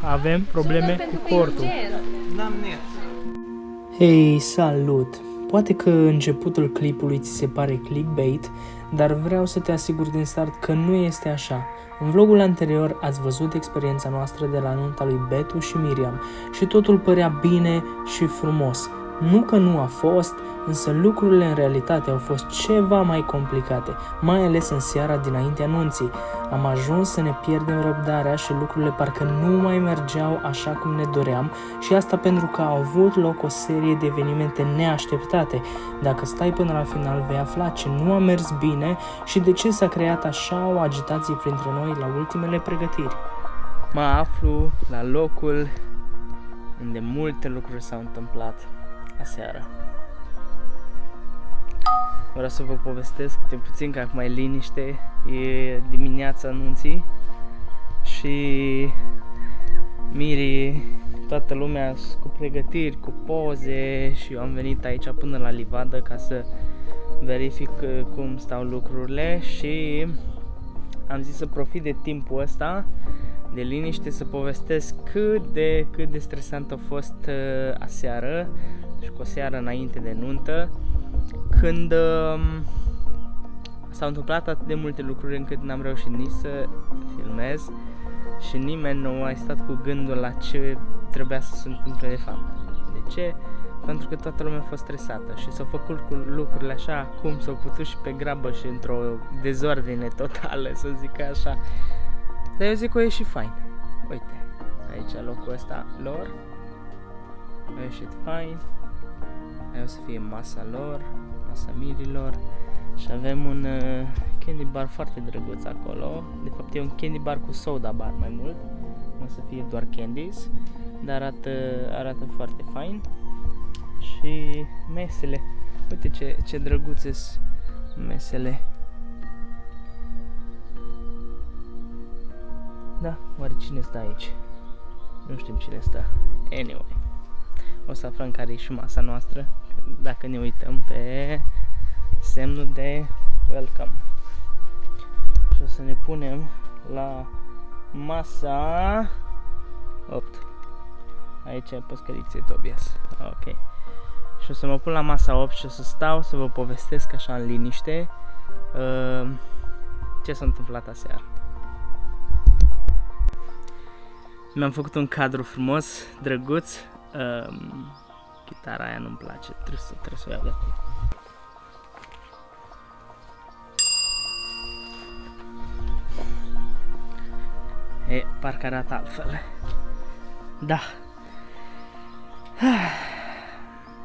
avem probleme cu cortul. N-am net. Hei, salut! Poate că începutul clipului ți se pare clickbait, dar vreau să te asigur din start că nu este așa. În vlogul anterior ați văzut experiența noastră de la nunta lui Betu și Miriam și totul părea bine și frumos. Nu că nu a fost, însă lucrurile în realitate au fost ceva mai complicate, mai ales în seara dinaintea nunții. Am ajuns să ne pierdem răbdarea și lucrurile parcă nu mai mergeau așa cum ne doream și asta pentru că au avut loc o serie de evenimente neașteptate. Dacă stai până la final vei afla ce nu a mers bine și de ce s-a creat așa o agitație printre noi la ultimele pregătiri. Mă aflu la locul unde multe lucruri s-au întâmplat aseară. Vreau să vă povestesc câte puțin, că acum e liniște, e dimineața anunții și Miri, toată lumea cu pregătiri, cu poze și eu am venit aici până la livadă ca să verific cum stau lucrurile și am zis să profit de timpul ăsta de liniște să povestesc cât de stresant a fost aseară și cu o seară înainte de nuntă, când s-au întâmplat atât de multe lucruri încât n-am reușit nici să filmez și nimeni nu a stat cu gândul la ce trebuia să se întâmple de fapt. De ce? Pentru că toată lumea a fost stresată și s-au făcut lucrurile așa cum s-au putut și pe grabă și într-o dezordine totală, să zic așa. Dar eu zic că a ieșit fain. Uite, aici locul ăsta lor a ieșit fain. Aia o să fie masa lor, masa mirilor și avem un candy bar foarte drăguț acolo. De fapt e un candy bar cu soda bar mai mult, nu o să fie doar candies, dar arată foarte fain. Și mesele, uite ce drăguțe sunt mesele. Da, oare cine stă aici? Nu știm cine stă. Anyway, o să aflăm care e și masa noastră dacă ne uităm pe semnul de welcome. Și o să ne punem la masa 8. Aici e păscărițe Tobias. Ok. Și o să mă pun la masa 8 și o să stau să vă povestesc așa în liniște ce s-a întâmplat aseară. Mi-am făcut un cadru frumos, drăguț. Chitara aia nu-mi place, trebuie să o iau de acolo. Parcă arată altfel. Da.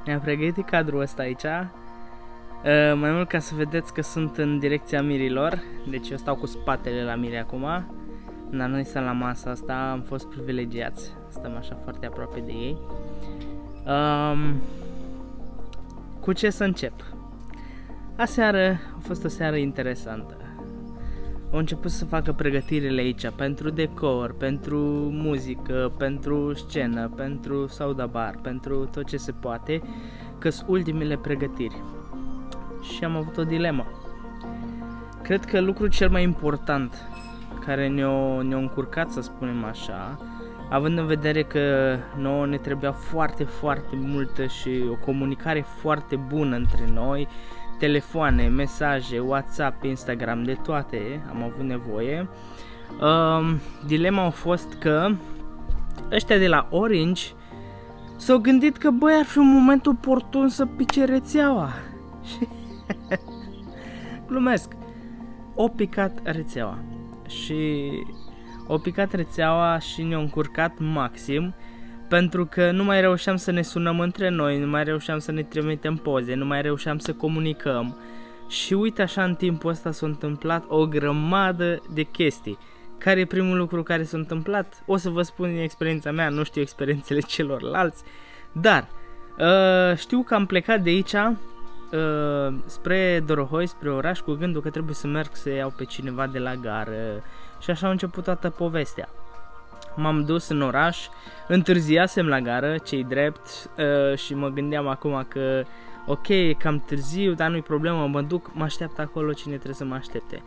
Mi-am pregătit cadrul ăsta aici. Mai mult ca să vedeți că sunt în direcția mirilor. Deci eu stau cu spatele la miri acum. Dar noi stăm la masa asta, am fost privilegiați. Stăm așa foarte aproape de ei. Cu ce să încep? Aseară a fost o seară interesantă. Au început să facă pregătirile aici pentru decor, pentru muzică, pentru scenă, pentru soda bar, pentru tot ce se poate, că sunt ultimele pregătiri. Și am avut o dilemă. Cred că lucrul cel mai important care ne-a încurcat, să spunem așa, având în vedere că nouă ne trebuia foarte multă și o comunicare foarte bună între noi, telefoane, mesaje, WhatsApp, Instagram, de toate am avut nevoie. Dilema a fost că ăștia de la Orange s-au gândit că băi, ar fi un moment oportun să pice rețeaua. Glumesc. O picat rețeaua și ne-a încurcat maxim, pentru că nu mai reușeam să ne sunăm între noi, nu mai reușeam să ne trimitem poze, nu mai reușeam să comunicăm. Și uite așa, în timpul ăsta s-a întâmplat o grămadă de chestii. Care e primul lucru care s-a întâmplat? O să vă spun din experiența mea, nu știu experiențele celorlalți, dar știu că am plecat de aici spre Dorohoi, spre oraș, cu gândul că trebuie să merg să iau pe cineva de la gară și așa a început toată povestea. M-am dus în oraș, întârziasem la gară, ce-i drept, și mă gândeam acum că ok, e cam târziu, dar nu-i problemă, mă duc, mă așteaptă acolo cine trebuie să mă aștepte.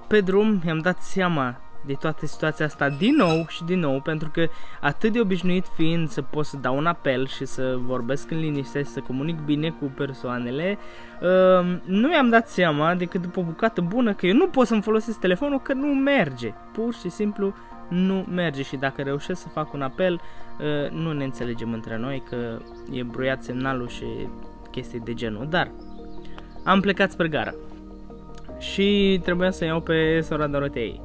Pe drum mi-am dat seama de toată situația asta din nou și din nou, pentru că atât de obișnuit fiind să pot să dau un apel și să vorbesc în liniște și să comunic bine cu persoanele, nu mi-am dat seama decât după o bucată bună că eu nu pot să-mi folosesc telefonul, că nu merge, pur și simplu nu merge. Și dacă reușesc să fac un apel, nu ne înțelegem între noi, că e bruiat semnalul și chestii de genul. Dar am plecat spre gara și trebuia să iau pe sora Dorotei.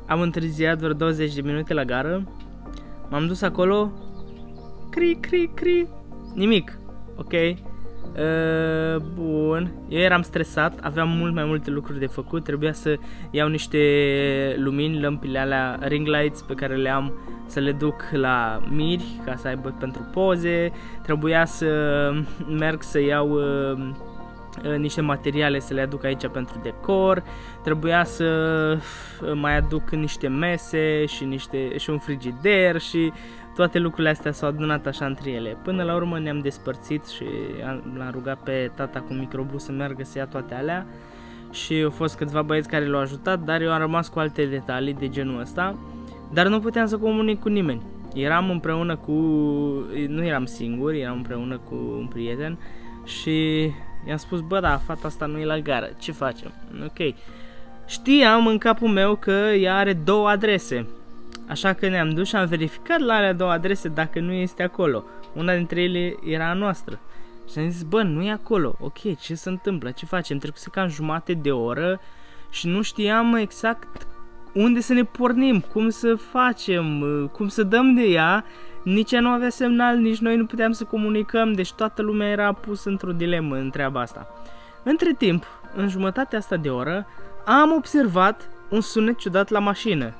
Am întârziat vreo 20 de minute la gară. M-am dus acolo. Cri, nimic. Ok. Bun. Eu eram stresat, aveam mult mai multe lucruri de făcut. Trebuia să iau niște lumini, lămpile alea, ring lights pe care le am, să le duc la miri ca să aibă pentru poze. Trebuia să merg să iau niște materiale să le aduc aici pentru decor. Trebuia să mai aduc niște mese și un frigider și toate lucrurile astea s-au adunat așa între ele. Până la urmă ne-am despărțit și l-am rugat pe tata cu microbus să meargă să ia toate alea și au fost câțiva băieți care l-au ajutat, dar eu am rămas cu alte detalii de genul ăsta, dar nu puteam să comunic cu nimeni. Eram împreună nu eram singur, eram împreună cu un prieten și i-am spus, bă, da, fata asta nu e la gară, ce facem? Ok. Știam în capul meu că ea are 2 adrese, așa că ne-am dus și am verificat la alea 2 adrese dacă nu este acolo. Una dintre ele era a noastră. Și am zis, bă, nu e acolo, ok, ce se întâmplă, ce facem? Trecuse cam jumate de oră și nu știam exact unde să ne pornim, cum să facem, cum să dăm de ea. Nici ea nu avea semnal, nici noi nu puteam să comunicăm, deci toată lumea era pusă într-o dilemă în treaba asta. Între timp, în jumătatea asta de oră, am observat un sunet ciudat la mașină.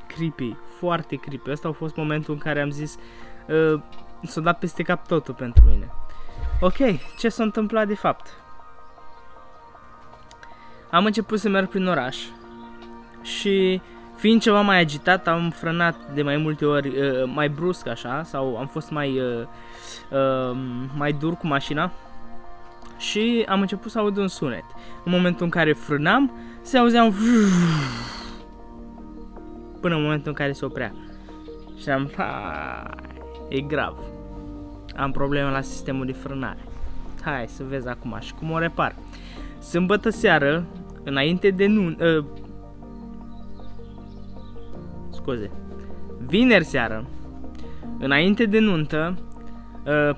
Creepy, foarte creepy. Ăsta a fost momentul în care am zis, s-a dat peste cap totul pentru mine. Ok, ce s-a întâmplat de fapt? Am început să merg prin oraș și fiind ceva mai agitat, am frânat de mai multe ori mai brusc așa, sau am fost mai dur cu mașina și am început să aud un sunet. În momentul în care frânam, se auzea un până în momentul în care se oprea. Și am e grav. Am probleme la sistemul de frânare. Hai să vezi acum și cum o repar. Sâmbătă seară, înainte de vineri seară, înainte de nuntă,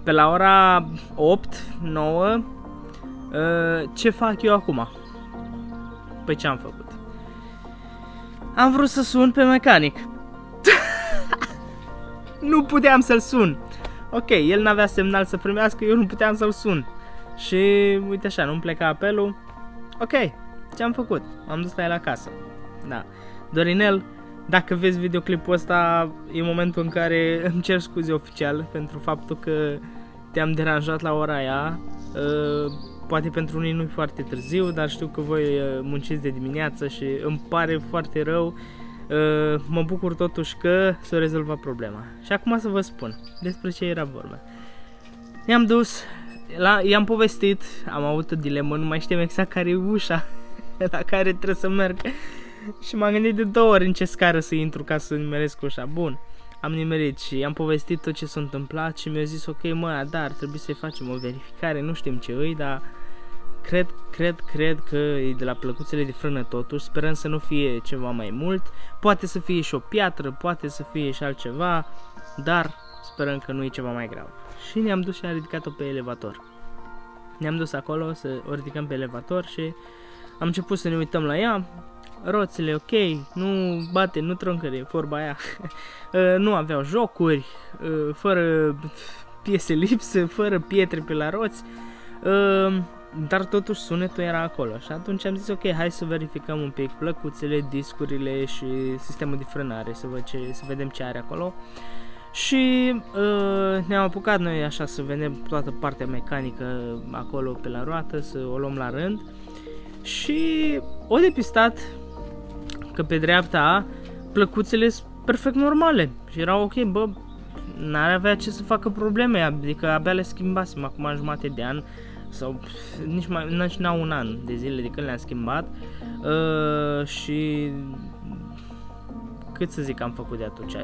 pe la ora 8-9, ce fac eu acum? Păi ce am făcut? Am vrut să sun pe mecanic. Nu puteam să-l sun. Ok, el n-avea semnal să primească, eu nu puteam să-l sun. Și uite așa, nu-mi pleca apelul. Ok, ce am făcut? M-am dus la el acasă. Da. Dorinel, dacă vezi videoclipul ăsta, e momentul în care îmi cer scuze oficial pentru faptul că te-am deranjat la ora aia. Poate pentru unii nu e foarte târziu, dar știu că voi munciți de dimineață și îmi pare foarte rău. Mă bucur totuși că s-a rezolvat problema. Și acum să vă spun despre ce era vorba. I-am dus, i-am povestit, am avut o dilemă, nu mai știam exact care e ușa la care trebuie să merg. Și m-am gândit de 2 ori în ce scară să intru ca să nimeresc ușa. Bun, am nimerit și am povestit tot ce s-a întâmplat și mi-a zis ok, mă, dar ar trebui să-i facem o verificare, nu știm ce îi, dar cred că e de la plăcuțele de frână totuși, sperăm să nu fie ceva mai mult, poate să fie și o piatră, poate să fie și altceva, dar sperăm că nu e ceva mai grav. Și ne-am dus și am ridicat-o pe elevator. Ne-am dus acolo să o ridicăm pe elevator și am început să ne uităm la ea. Roțile ok, nu bate, nu troncăre, vorba aia. Nu aveau jocuri, fără piese lipsă, fără pietre pe la roți, dar totuși sunetul era acolo. Și atunci am zis ok, hai să verificăm un pic plăcuțele, discurile și sistemul de frânare, să vedem ce are acolo. Și ne-am apucat noi așa să vedem toată partea mecanică acolo pe la roată, să o luăm la rând. Și o depistat că pe dreapta plăcuțele sunt perfect normale și era ok, bă, n-ar avea ce să facă probleme, adică abia le schimbasem acum jumate de an, sau nici n-au un an de zile de când le-am schimbat și cât să zic am făcut de atunci, 10.000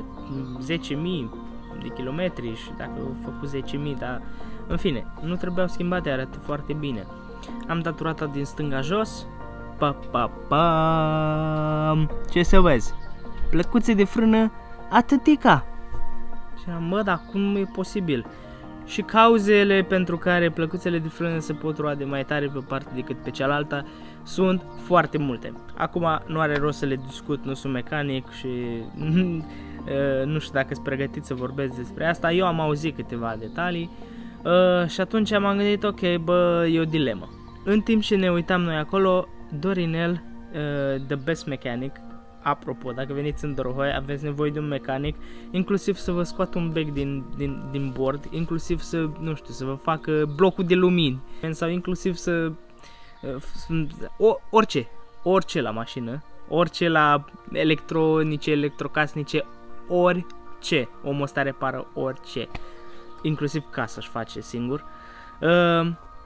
de kilometri și dacă au făcut 10.000, dar în fine, nu trebuiau schimbate, arată foarte bine. Am dat roata din stânga jos, ce să vezi, plăcuțe de frână atâtica. Și am, bă, dar cum e posibil? Și cauzele pentru care plăcuțele de frână se pot roade mai tare pe o parte decât pe cealaltă sunt foarte multe. Acum nu are rost să le discut, nu sunt mecanic și nu știu dacă sunt pregătit să vorbesc despre asta. Eu am auzit câteva detalii și atunci m-am gândit, ok, bă, e o dilemă. În timp ce ne uitam noi acolo, Dorinel, the best mechanic, apropo, dacă veniți în Dorohoi, aveți nevoie de un mecanic, inclusiv să vă scoată un bec din bord, inclusiv să, nu știu, să vă facă blocul de lumini, sau inclusiv să orice la mașină, orice la electronice, electrocasnice, orice. Omul ăsta repară orice, inclusiv casa își face singur.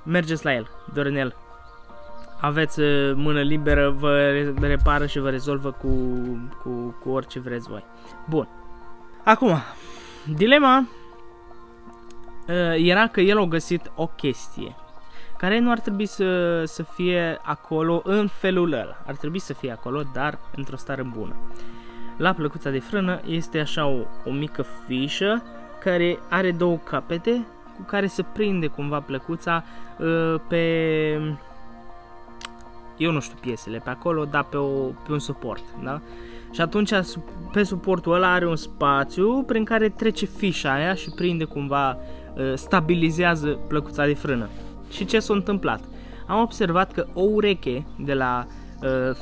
Mergeți la el, Dorinel. Aveți mână liberă, vă repară și vă rezolvă cu orice vreți voi. Bun. Acum, dilema era că el a găsit o chestie care nu ar trebui să fie acolo în felul ăla. Ar trebui să fie acolo, dar într-o stare bună. La plăcuța de frână este așa o mică fișă care are două capete cu care se prinde cumva plăcuța pe... eu nu știu piesele pe acolo, dar pe un suport, da? Și atunci pe suportul ăla are un spațiu prin care trece fișa aia și prinde cumva, stabilizează plăcuța de frână. Și ce s-a întâmplat? Am observat că o ureche de la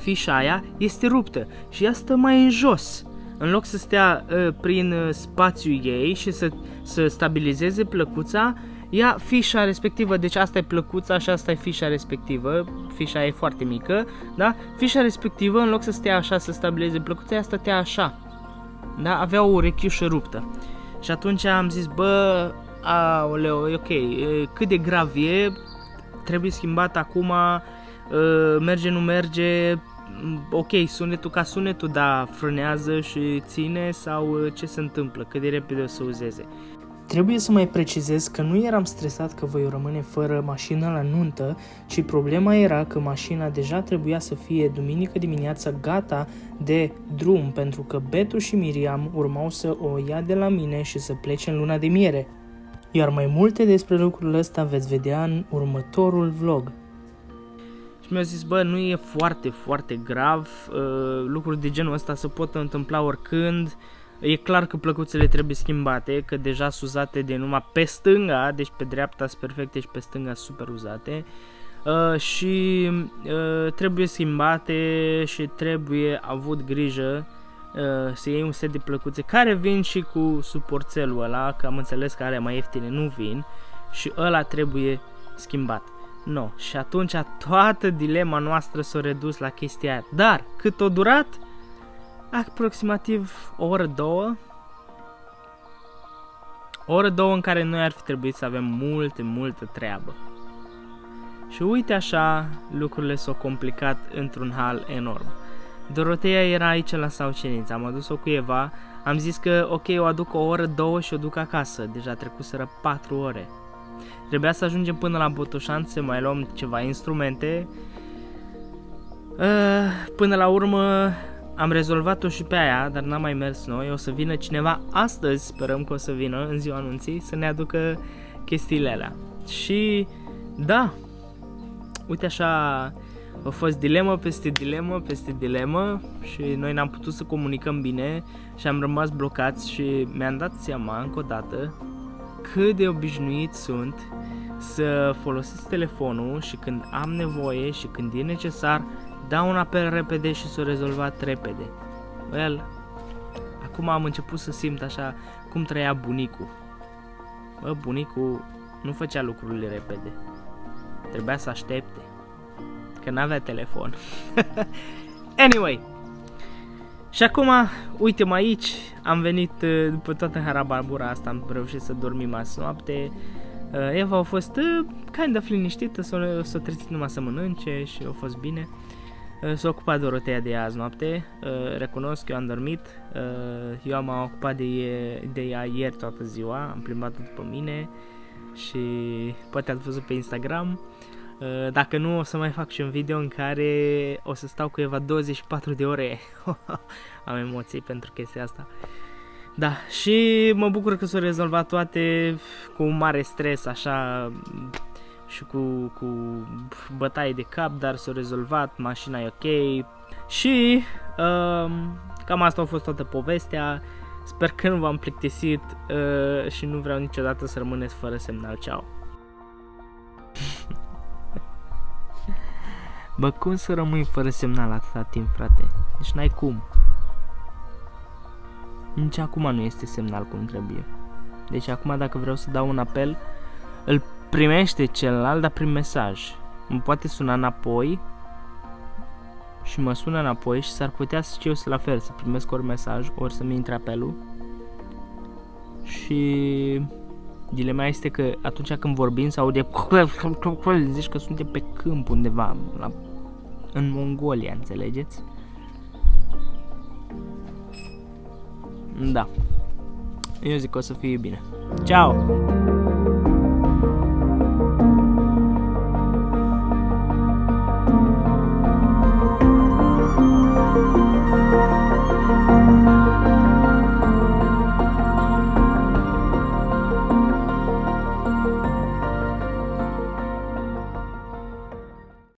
fișa aia este ruptă și ea stă mai în jos. În loc să stea prin spațiul ei și să stabilizeze plăcuța, ia fișa respectivă, deci asta e plăcuța și asta e fișa respectivă, fișa e foarte mică, da? Fișa respectivă, în loc să stea așa să stabileze plăcuța, ea stătea așa, da? Avea o urechiușă ruptă. Și atunci am zis, bă, aoleu, e ok, cât de grav e, trebuie schimbat acum, merge, nu merge, ok, sunetul ca sunetul, dar frânează și ține sau ce se întâmplă, cât de repede o să uzeze. Trebuie să mai precizez că nu eram stresat că voi rămâne fără mașină la nuntă, ci problema era că mașina deja trebuia să fie duminică dimineața gata de drum, pentru că Betu și Miriam urmau să o ia de la mine și să plece în luna de miere. Iar mai multe despre lucrul ăsta veți vedea în următorul vlog. Și mi-au zis, bă, nu e foarte, foarte grav, lucruri de genul ăsta se pot întâmpla oricând. E clar că plăcuțele trebuie schimbate, că deja sunt uzate de numai pe stânga, deci pe dreapta sunt perfecte și pe stânga super uzate. Și trebuie schimbate și trebuie avut grijă să iei un set de plăcuțe care vin și cu suporțelul ăla, că am înțeles că alea mai ieftine nu vin și ăla trebuie schimbat. No, și atunci toată dilema noastră s-a redus la chestia aia. Dar cât a durat? Aproximativ o oră, două. O oră, două în care noi ar fi trebuit să avem multă treabă. Și uite așa, lucrurile s-au complicat într-un hal enorm. Dorotea era aici la Saucenița, am adus-o cu Eva, am zis că ok, o aduc o oră, două și o duc acasă, deja trecuseră 4 ore. Trebuia să ajungem până la Botoșan să mai luăm ceva instrumente. Până la urmă am rezolvat-o și pe aia, dar n-am mai mers noi. O să vină cineva astăzi, sperăm că o să vină în ziua anunții, să ne aducă chestiile alea. Și da, uite așa, a fost dilemă peste dilemă peste dilemă și noi n-am putut să comunicăm bine și am rămas blocați și mi-am dat seama încă o dată cât de obișnuit sunt să folosesc telefonul și când am nevoie și când e necesar dau un apel repede și s-o rezolvat repede. Well, acum am început să simt așa cum trăia bunicul. Bă, bunicul nu făcea lucrurile repede. Trebuia să aștepte, că n-avea telefon. Anyway, și acum, uite-mă aici, am venit după toată harabarbura asta, am reușit să dormim azi noapte. Eva a fost kind of liniștită, s-a trezit numai să mănânce și a fost bine. S-a ocupat Dorotea de ea azi noapte, recunosc, eu am dormit, eu m-am ocupat de ea ieri toată ziua, am plimbat-o după mine și poate ați văzut pe Instagram. Dacă nu, o să mai fac și un video în care o să stau cu Eva 24 de ore. Am emoții pentru chestia asta. Da, și mă bucur că s-au rezolvat toate cu un mare stres, așa, și cu bătaie de cap, dar s-au rezolvat, mașina e ok. Și cam asta a fost toată povestea. Sper că nu v-am plictisit și nu vreau niciodată să rămâneți fără semnal. Ceau! Bă, cum să rămâi fără semnal atâta timp, frate? Deci n-ai cum. Nici acum nu este semnal cum trebuie. Deci acum dacă vreau să dau un apel, îl primește celălalt, dar prin mesaj. Mă poate suna înapoi și mă sună înapoi și s-ar putea să eu să la fel, să primesc ori mesaj, ori să-mi intre apelul. Și dilema este că atunci când vorbim se aude zici că suntem pe câmp undeva în Mongolia, înțelegeți? Da. Eu zic că o să fie bine. Ciao!